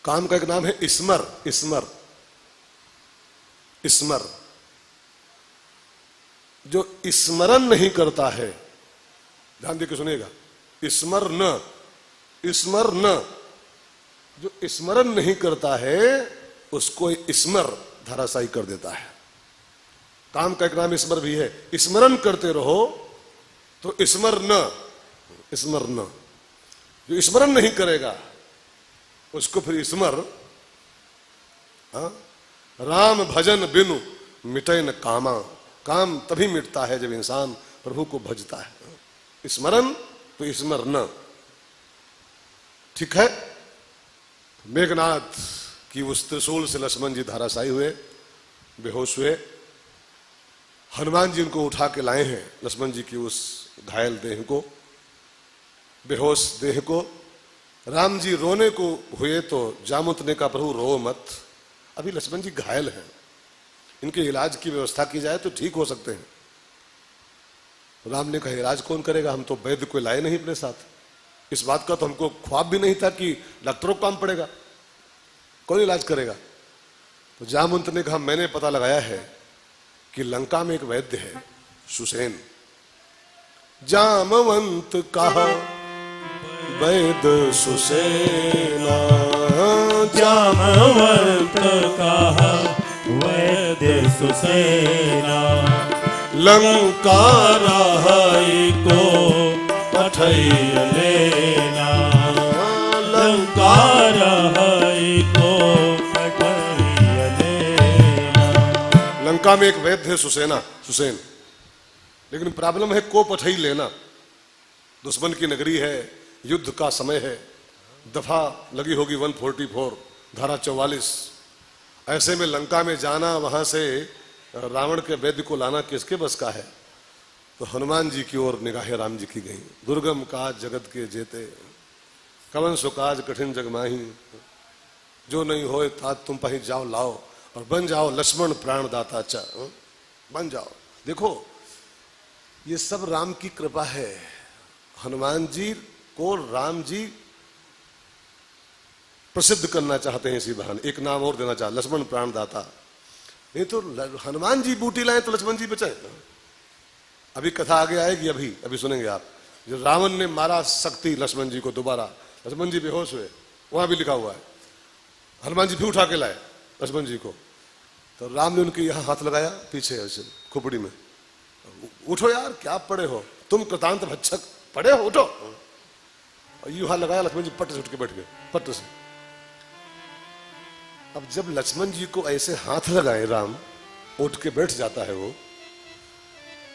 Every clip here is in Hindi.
काम का एक नाम है स्मर। स्मर स्मर जो स्मरण नहीं करता है, ध्यान देकर सुनिएगा, स्मर न जो स्मरण नहीं करता है उसको स्मर धराशायी कर देता है। काम का एक नाम स्मर भी है। स्मरण करते रहो तो स्मर न जो स्मरण नहीं करेगा उसको फिर स्मर। राम भजन बिनु मिटे न कामा, काम तभी मिटता है जब इंसान प्रभु को भजता है। स्मरण तो स्मर न, ठीक है। मेघनाथ की उस त्रिशूल से लक्ष्मण जी धराशायी हुए, बेहोश हुए। हनुमान जी उनको उठा के लाए हैं, लक्ष्मण जी की उस घायल देह को, बेहोश देह को। राम जी रोने को हुए तो जामुत ने कहा प्रभु रो मत, अभी लक्ष्मण जी घायल हैं, इनके इलाज की व्यवस्था की जाए तो ठीक हो सकते हैं। राम ने कहा इलाज कौन करेगा, हम तो वैद्य को लाए नहीं अपने साथ, इस बात का तो हमको ख्वाब भी नहीं था कि डॉक्टरों को काम पड़ेगा, कौन इलाज करेगा। तो जामुंत ने कहा मैंने पता लगाया है कि लंका में एक वैद्य है सुसेन। जामवंत कहा वैद्य सुसेना, जामवंत कहा वैद्य सुसेना, लंका रहाई को पठैया लेना, लंका रहाई को पठैया लेना। लंका में एक वैद्य है सुसेन, लेकिन प्रॉब्लम है को पठई लेना। दुश्मन की नगरी है, युद्ध का समय है, दफा लगी होगी 144 धारा 44। ऐसे में लंका में जाना, वहां से रावण के वैद्य को लाना किसके बस का है। तो हनुमान जी की ओर निगाहें राम जी की गई। दुर्गम काज जगत के जेते, कवन सो काज कठिन जग माही, जो नहीं होए तात तुम पही जाओ लाओ, और बन जाओ लक्ष्मण प्राण दाता चा, बन जाओ। देखो ये सब राम की कृपा है। हनुमान जी को राम जी प्रसिद्ध करना चाहते हैं इसी बहाने, एक नाम और देना चाहते, लक्ष्मण प्राण दाता। नहीं तो हनुमान जी बूटी लाए तो लक्ष्मण जी बचाए। अभी कथा आगे आएगी, अभी सुनेंगे आप। जो रावण ने मारा शक्ति लक्ष्मण जी को दोबारा, लक्ष्मण जी बेहोश हुए, वहां भी लिखा हुआ है। हनुमान जी भी उठा के लाए लक्ष्मण जी को, तो राम ने उनके यहां हाथ लगाया पीछे ऐसे खोपड़ी में, उठो यार क्या पड़े हो तुम, कृतांत भक्षक पड़े हो, उठो। और यूं हाथ लगाया, लक्ष्मण जी पट से उठ के बैठ गए, पट से। अब जब लक्ष्मण जी को ऐसे हाथ लगाए राम, उठ के बैठ जाता है वो,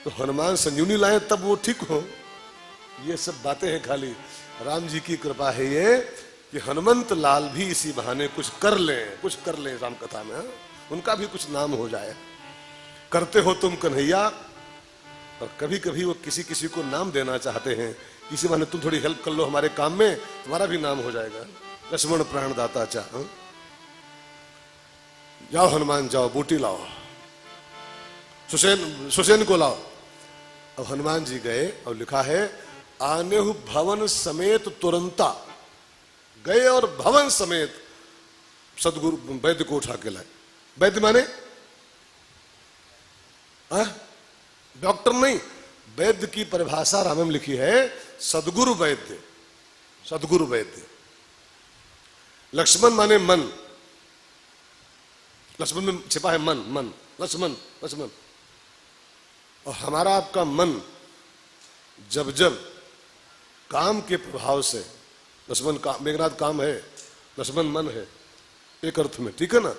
तो हनुमान संजीवनी लाए तब वो ठीक हो। ये सब बातें हैं खाली, राम जी की कृपा है ये कि हनुमंत लाल भी इसी बहाने कुछ कर लें राम कथा में, उनका भी कुछ नाम हो जाए। करते हो तुम कन्हैया, और कभी कभी वो किसी किसी को नाम देना चाहते हैं, इसी बहाने तुम थोड़ी हेल्प कर लो हमारे काम में, तुम्हारा भी नाम हो जाएगा, लक्ष्मण प्राण दाता चा। जाओ हनुमान जाओ, बूटी लाओ, सुसेन को लाओ। अब हनुमान जी गए और लिखा है आने भवन समेत तुरंता, गए और भवन समेत सदगुरु वैद्य को उठा के लाए। वैद्य माने डॉक्टर नहीं, वैद्य की परिभाषा रामायण में लिखी है सदगुरु वैद्य, सदगुरु वैद्य। लक्ष्मण माने मन, लक्ष्मण में छिपा है मन, लक्ष्मण। और हमारा आपका मन जब जब काम के प्रभाव से, लक्ष्मण का मेघनाथ काम है, लक्ष्मण मन है एक अर्थ में, ठीक है ना।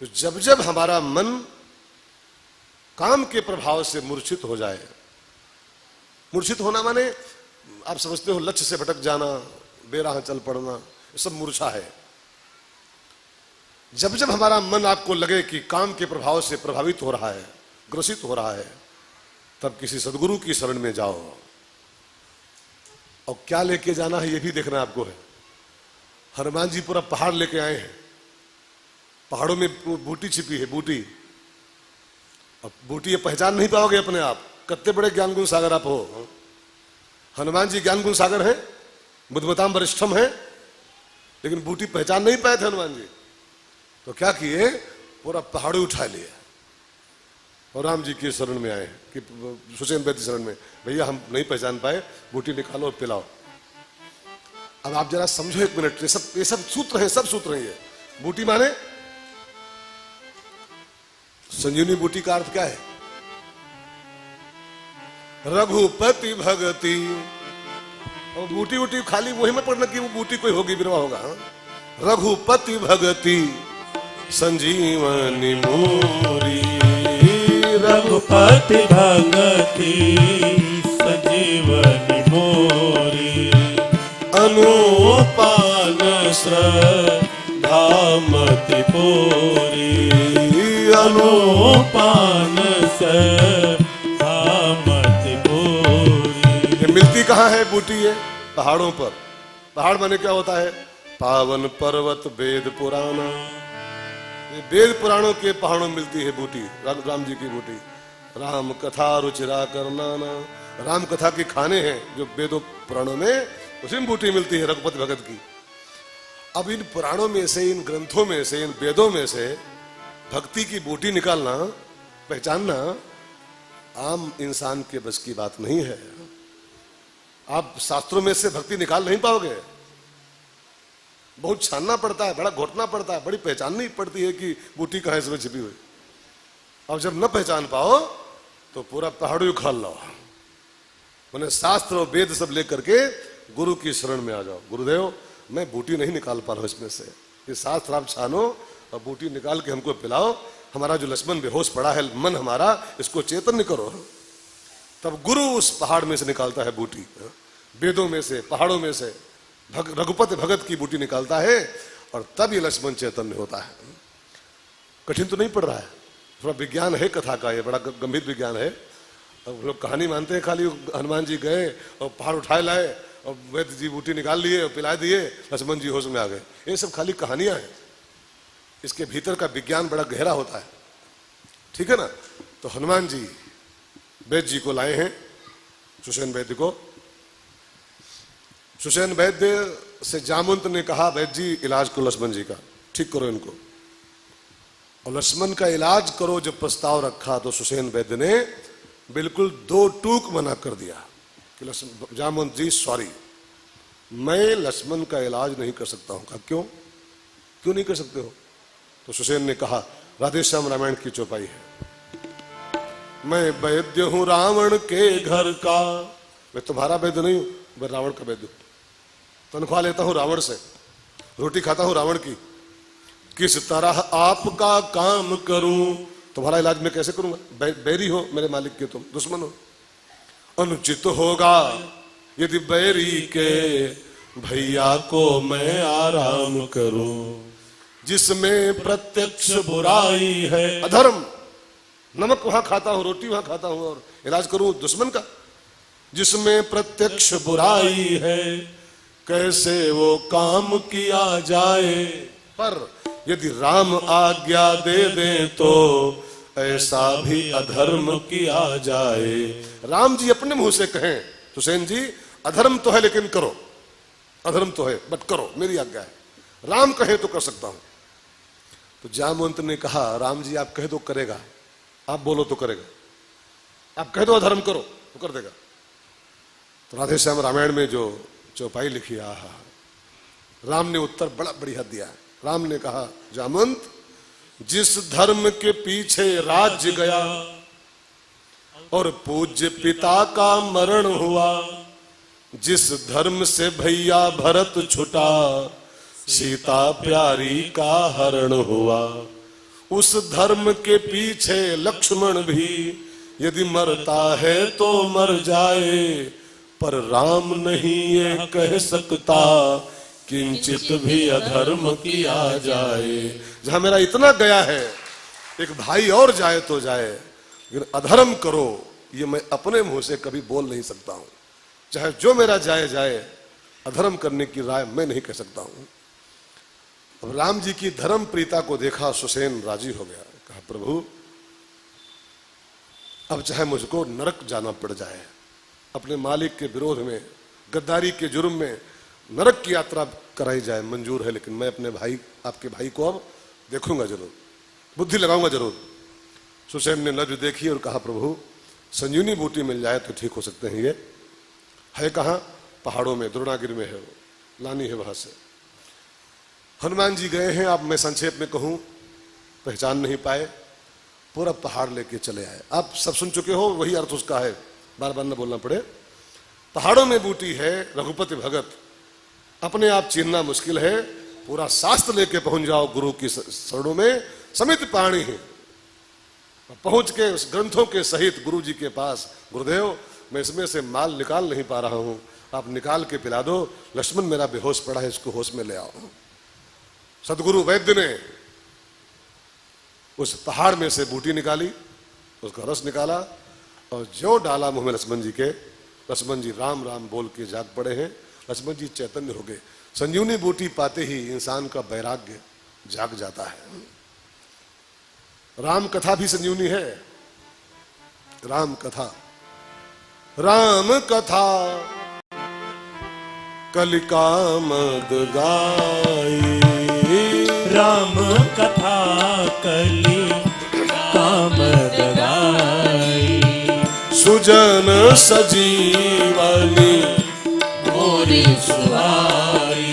तो जब जब हमारा मन काम के प्रभाव से मूर्छित हो जाए, मूर्छित होना माने आप समझते हो लक्ष्य से भटक जाना, बेराह चल पड़ना, ये सब मूर्छा है। जब जब हमारा मन आपको लगे कि काम के प्रभाव से प्रभावित हो रहा है, ग्रसित हो रहा है, तब किसी सदगुरु की शरण में जाओ। और क्या लेके जाना है ये भी देखना आपको है। हनुमान जी पूरा पहाड़ लेके आए हैं, पहाड़ों में बूटी छिपी है, बूटी। अब बूटी ये पहचान नहीं पाओगे अपने आप, कितने बड़े ज्ञान गुण सागर आप हो। हनुमान जी ज्ञान गुण सागर है, बुद्धमताम वरिष्ठम है, लेकिन बूटी पहचान नहीं पाए थे हनुमान जी। तो क्या किए, पूरा पहाड़ उठा लिया और राम जी की शरण में आए कि सुसेन वैद्य शरण में, भैया हम नहीं पहचान पाए, बूटी निकालो और पिलाओ। अब आप जरा समझो एक मिनट, ये सब सूत्र हैं, सब सूत्र हैं ये। बूटी माने संजीवनी बूटी का अर्थ क्या है? रघुपति भगति। और बूटी वूटी खाली वही में पढ़ना कि वो बूटी कोई होगी, बिरवा होगा। रघुपति भगति संजीवनी मोरी, रघुपति भगति संजीवनी मोरी, अनुपान श्रद्धामति पूरी, अनुपान श्रद्धामति पूरी। ये मिलती कहाँ है बूटी? ये पहाड़ों पर। पहाड़ माने क्या होता है? पावन पर्वत वेद पुराना। वेद पुराणों के पहाड़ों में मिलती है बूटी, राम जी की बूटी। राम कथा रुचिरा करनाना, राम कथा के खाने हैं जो वेदों पुराणों में, उसी में बूटी मिलती है रघुपति भगत की। अब इन पुराणों में से, इन ग्रंथों में से, इन वेदों में से भक्ति की बूटी निकालना, पहचानना आम इंसान के बस की बात नहीं है। आप शास्त्रों में से भक्ति निकाल नहीं पाओगे, बहुत छानना पड़ता है, बड़ा घोटना पड़ता है, बड़ी पहचाननी पड़ती है कि बूटी कहाँ इसमें छिपी हुई। अब जब न पहचान पाओ तो पूरा पहाड़ उखाड़ लो। मैंने शास्त्र और वेद सब लेकर के गुरु की शरण में आ जाओ। गुरुदेव मैं बूटी नहीं निकाल पा रहा हूं इसमें से, ये शास्त्र आप छानो और बूटी निकाल के हमको पिलाओ। हमारा जो लक्ष्मण बेहोश पड़ा है मन हमारा, इसको चेतन करो। तब गुरु उस पहाड़ में से निकालता है बूटी, वेदों में से, पहाड़ों में से रघुपति भगत की बूटी निकालता है, और तब ये लक्ष्मण चैतन्य होता है। कठिन तो नहीं पड़ रहा है, थोड़ा विज्ञान है कथा का, ये बड़ा गंभीर विज्ञान है। अब लोग कहानी मानते हैं खाली, हनुमान जी गए और पहाड़ उठाए लाए और वैद्य जी बूटी निकाल लिए और पिला दिए, लक्ष्मण जी होश में आ गए। ये सब खाली कहानियां हैं, इसके भीतर का विज्ञान बड़ा गहरा होता है, ठीक है ना। तो हनुमान जी वैद्य जी को लाए हैं, सुसेन वैद्य को। सुसेन वैद्य से जामवंत ने कहा, वैद्य जी इलाज करो लक्ष्मण जी का, ठीक करो इनको। और लक्ष्मण का इलाज करो जब प्रस्ताव रखा तो सुसेन वैद्य ने बिल्कुल दो टूक मना कर दिया कि जामवंत जी सॉरी, मैं लक्ष्मण का इलाज नहीं कर सकता हूं। कहा क्यों? क्यों नहीं कर सकते हो? तो सुसेन ने कहा, राधेश्याम रामायण की चौपाई है, मैं वैद्य हूं रावण के घर का। मैं तुम्हारा वैद्य नहीं हूं, मैं रावण का वैद्य हूं। तनख्वाह लेता हूं रावण से, रोटी खाता हूं रावण की। किस तरह आपका काम करूं? तुम्हारा इलाज मैं कैसे करूंगा? बैरी हो मेरे मालिक के, तुम दुश्मन हो। अनुचित होगा यदि बैरी के भैया को मैं आराम करूं, जिसमें प्रत्यक्ष बुराई है। अधर्म, नमक वहां खाता हूं, रोटी वहां खाता हूं, और इलाज करूं दुश्मन का। जिसमें प्रत्यक्ष बुराई है, कैसे वो काम किया जाए। पर यदि राम आज्ञा दे दे तो ऐसा भी अधर्म किया जाए। राम जी अपने मुंह से कहें, सुसेन जी अधर्म तो है लेकिन करो, अधर्म तो है बट करो, मेरी आज्ञा है। राम कहे तो कर सकता हूं। तो जामवंत ने कहा, राम जी आप कहे तो करेगा, आप बोलो तो करेगा, आप कह दो अधर्म करो तो कर देगा। तो राधेश्याम रामायण में जो चौपाई लिखी, आहा, राम ने उत्तर बड़ा बढ़िया दिया। राम ने कहा, जामवंत जिस धर्म के पीछे राज्य गया और पूज्य पिता का मरण हुआ, जिस धर्म से भैया भरत छुटा, सीता प्यारी का हरण हुआ, उस धर्म के पीछे लक्ष्मण भी यदि मरता है तो मर जाए, पर राम नहीं ये कह सकता किंचित भी अधर्म किया जाए। जहां मेरा इतना गया है, एक भाई और जाए तो जाए, लेकिन अधर्म करो ये मैं अपने मुंह से कभी बोल नहीं सकता हूं। चाहे जो मेरा जाए जाए, अधर्म करने की राय मैं नहीं कह सकता हूं। अब राम जी की धर्म प्रीता को देखा सुसेन राजी हो गया। कहा, प्रभु अब चाहे मुझको नरक जाना पड़ जाए, अपने मालिक के विरोध में, गद्दारी के जुर्म में नरक की यात्रा कराई जाए, मंजूर है, लेकिन मैं अपने भाई, आपके भाई को अब देखूंगा जरूर, बुद्धि लगाऊंगा जरूर। सुसैन ने नब्ज देखी और कहा, प्रभु संजीवनी बूटी मिल जाए तो ठीक हो सकते हैं। ये है कहाँ? पहाड़ों में, द्रोणागिरी में है, वो लानी है वहां से। हनुमान जी गए हैं, आप मैं संक्षेप में कहूं, पहचान नहीं पाए, पूरा पहाड़ लेके चले आए। आप सब सुन चुके हो, वही अर्थ उसका है, बार बार न बोलना पड़े। पहाड़ों में बूटी है, रघुपति भगत, अपने आप चीनना मुश्किल है, पूरा शास्त्र लेके पहुंच जाओ गुरु की शरणों में, समित पाणी है, पहुंच के उस ग्रंथों के सहित गुरु जी के पास, गुरुदेव मैं इसमें से माल निकाल नहीं पा रहा हूं, आप निकाल के पिला दो, लक्ष्मण मेरा बेहोश पड़ा है, इसको होश में ले आओ। सदगुरु वैद्य ने उस पहाड़ में से बूटी निकाली, उसका रस निकाला और जो डाला मुंह में लक्ष्मण जी के, लक्ष्मण जी राम राम बोल के जाग पड़े हैं, लक्ष्मण जी चैतन्य हो गए। संजीवनी बूटी पाते ही इंसान का वैराग्य जाग जाता है। राम कथा भी संजीवनी है। राम कथा, राम कथा कलिका मद गाई, राम कथा कली कामद गाई, सुजन सजीवनी मोरी सुहाई,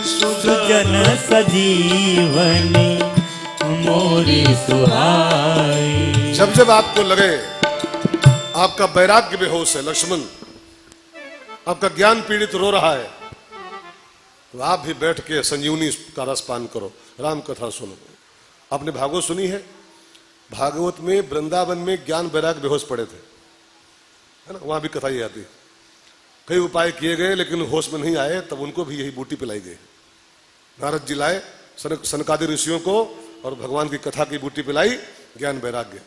सुजन सजीवनी मोरी सुहाई। जब जब आपको लगे आपका वैराग्य बेहोश है, लक्ष्मण आपका ज्ञान पीड़ित रो रहा है, तो आप भी बैठ के संजीवनी का रस पान करो, राम कथा सुनो। आपने भागवत सुनी है? भागवत में वृंदावन में ज्ञान वैराग्य बेहोश पड़े थे, है ना, वहां भी कथा ही आती। कई उपाय किए गए लेकिन होश में नहीं आए, तब उनको भी यही बूटी पिलाई गई। नारद जी लाए सनकादि ऋषियों को और भगवान की कथा की बूटी पिलाई, ज्ञान वैराग्य।